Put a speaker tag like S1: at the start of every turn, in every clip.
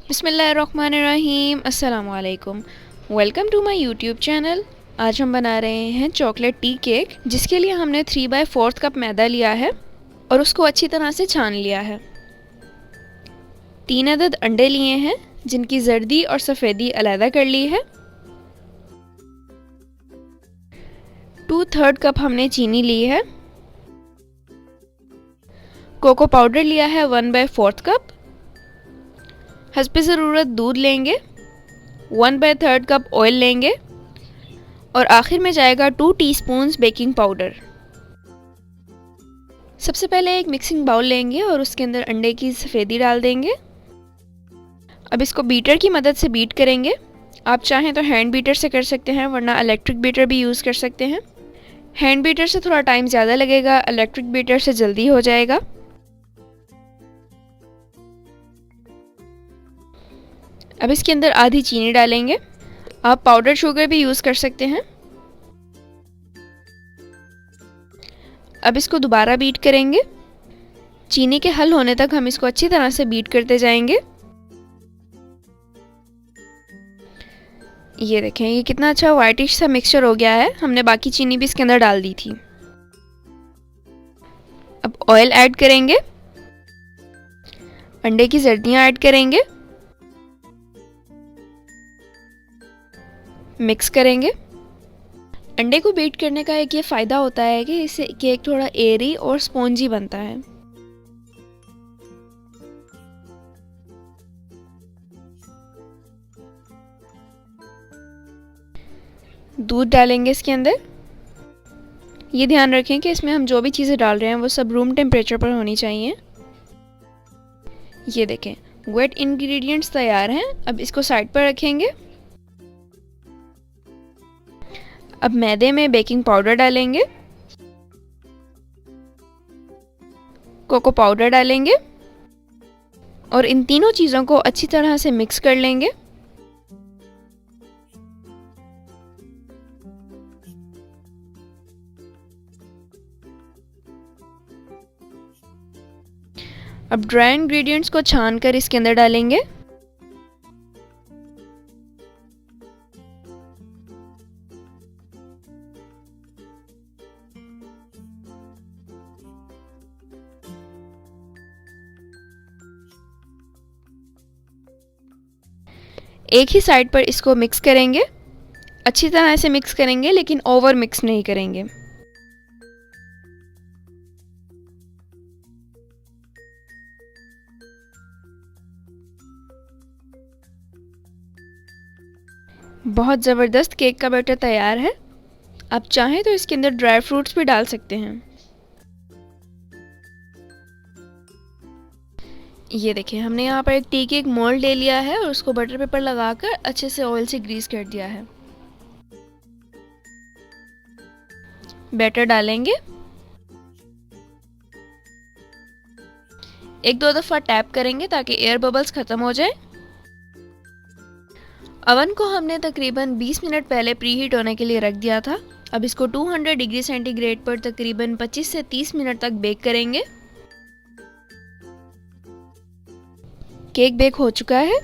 S1: बिस्मिल्लाहिर्रहमानिर्रहीम। अस्सलाम वालेकुम। Welcome to my YouTube channel. आज हम बना रहे हैं चॉकलेट टी केक, जिसके लिए हमने 3/4 कप मैदा लिया है और उसको अच्छी तरह से छान लिया है। 3 अदद अंडे लिए हैं जिनकी जर्दी और सफ़ेदी अलहदा कर ली है। 2/3 कप हमने चीनी ली है। कोको पाउडर लिया है 1/4 कप। हस्ब ज़रूरत दूध लेंगे। 1/3 कप ऑयल लेंगे और आखिर में जाएगा 2 टीस्पून्स बेकिंग पाउडर। सबसे पहले एक मिक्सिंग बाउल लेंगे और उसके अंदर अंडे की सफ़ेदी डाल देंगे। अब इसको बीटर की मदद से बीट करेंगे। आप चाहें तो हैंड बीटर से कर सकते हैं, वरना इलेक्ट्रिक बीटर भी यूज़ कर सकते हैं। हैंड बीटर से थोड़ा टाइम ज़्यादा लगेगा, इलेक्ट्रिक बीटर से जल्दी हो जाएगा। अब इसके अंदर आधी चीनी डालेंगे। आप पाउडर शुगर भी यूज़ कर सकते हैं। अब इसको दोबारा बीट करेंगे। चीनी के हल होने तक हम इसको अच्छी तरह से बीट करते जाएंगे। ये देखें, ये कितना अच्छा वाइटिश सा मिक्सचर हो गया है। हमने बाकी चीनी भी इसके अंदर डाल दी थी। अब ऑयल ऐड करेंगे, अंडे की जर्दियाँ ऐड करेंगे, मिक्स करेंगे। अंडे को बीट करने का एक ये फ़ायदा होता है कि इससे केक थोड़ा एयरी और स्पॉन्जी बनता है। दूध डालेंगे इसके अंदर। ये ध्यान रखें कि इसमें हम जो भी चीज़ें डाल रहे हैं वो सब रूम टेम्परेचर पर होनी चाहिए। ये देखें, वेट इंग्रेडिएंट्स तैयार हैं। अब इसको साइड पर रखेंगे। अब मैदे में बेकिंग पाउडर डालेंगे, कोको पाउडर डालेंगे और इन तीनों चीज़ों को अच्छी तरह से मिक्स कर लेंगे। अब ड्राई इंग्रेडिएंट्स को छान कर इसके अंदर डालेंगे। एक ही साइड पर इसको मिक्स करेंगे। अच्छी तरह से मिक्स करेंगे, लेकिन ओवर मिक्स नहीं करेंगे। बहुत ज़बरदस्त केक का बैटर तैयार है। आप चाहें तो इसके अंदर ड्राई फ्रूट्स भी डाल सकते हैं। ये देखिए, हमने यहाँ पर एक टी केक मोल्ड ले लिया है और उसको बटर पेपर लगाकर अच्छे से ऑयल से ग्रीस कर दिया है। बैटर डालेंगे, 1-2 दफ़ा टैप करेंगे ताकि एयर बबल्स ख़त्म हो जाए। अवन को हमने तकरीबन 20 मिनट पहले प्री हीट होने के लिए रख दिया था। अब इसको 200 डिग्री सेंटीग्रेड पर तकरीबन 25 से 30 मिनट तक बेक करेंगे। केक बेक हो चुका है।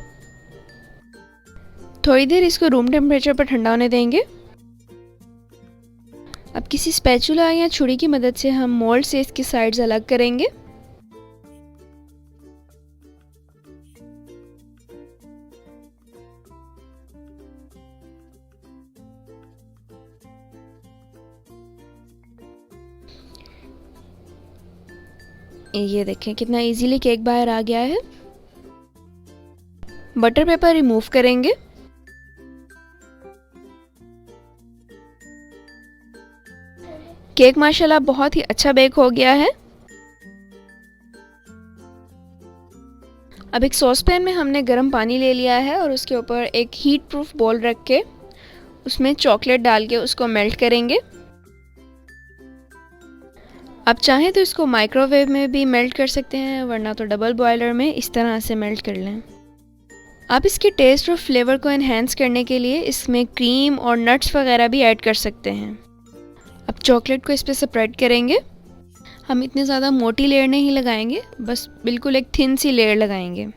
S1: थोड़ी देर इसको रूम टेम्परेचर पर ठंडा होने देंगे। अब किसी स्पैचुला या छुरी की मदद से हम मोल्ड से इसकी साइड्स अलग करेंगे। ये देखें, कितना इजीली केक बाहर आ गया है। बटर पेपर रिमूव करेंगे। केक माशाल्लाह बहुत ही अच्छा बेक हो गया है। अब एक सॉस पैन में हमने गर्म पानी ले लिया है और उसके ऊपर एक हीट प्रूफ बॉल रख के उसमें चॉकलेट डाल के उसको मेल्ट करेंगे। आप चाहें तो इसको माइक्रोवेव में भी मेल्ट कर सकते हैं, वरना तो डबल बॉयलर में इस तरह से मेल्ट कर लें। आप इसके टेस्ट और फ्लेवर को एनहेंस करने के लिए इसमें क्रीम और नट्स वगैरह भी ऐड कर सकते हैं। अब चॉकलेट को इस पर स्प्रेड करेंगे। हम इतनी ज़्यादा मोटी लेयर नहीं लगाएंगे, बस बिल्कुल एक थिन सी लेयर लगाएंगे।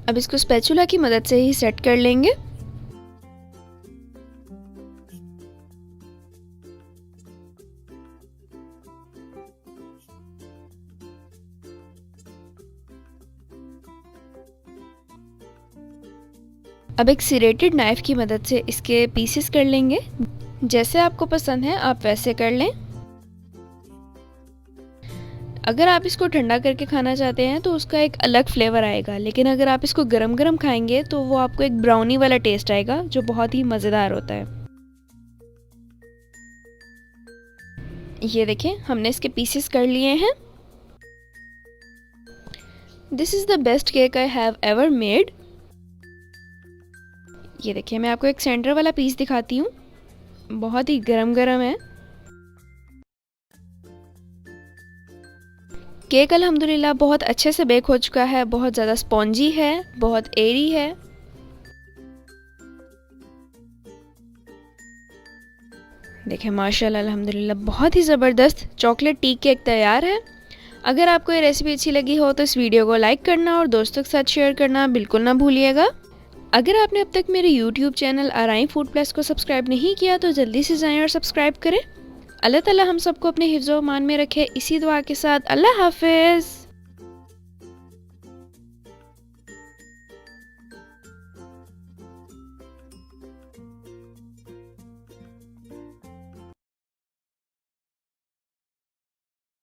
S1: अब इसको स्पैचुला की मदद से ही सेट कर लेंगे। अब एक सिरेटेड नाइफ की मदद से इसके पीसेस कर लेंगे। जैसे आपको पसंद है आप वैसे कर लें। अगर आप इसको ठंडा करके खाना चाहते हैं तो उसका एक अलग फ्लेवर आएगा, लेकिन अगर आप इसको गरम गरम खाएंगे तो वो आपको एक ब्राउनी वाला टेस्ट आएगा जो बहुत ही मज़ेदार होता है। ये देखें, हमने इसके पीसेस कर लिए हैं। This is the best cake I have ever made. ये देखिए, मैं आपको एक सेंटर वाला पीस दिखाती हूँ, बहुत ही गरम गरम है। केक अल्हम्दुलिल्लाह बहुत अच्छे से बेक हो चुका है, बहुत ज़्यादा स्पॉन्जी है, बहुत एरी है। देखें माशाल्लाह अल्हम्दुलिल्लाह बहुत ही ज़बरदस्त चॉकलेट टी केक तैयार है। अगर आपको ये रेसिपी अच्छी लगी हो तो इस वीडियो को लाइक करना और दोस्तों के साथ शेयर करना बिल्कुल ना भूलिएगा। अगर आपने अब तक मेरे YouTube चैनल आराई फूड प्लस को सब्सक्राइब नहीं किया तो जल्दी से जाएं और सब्सक्राइब करें। अल्लाह ताला हम सबको अपने हिफ्ज़-ओ-अमान में रखे, इसी दुआ के साथ अल्लाह हाफ़िज़।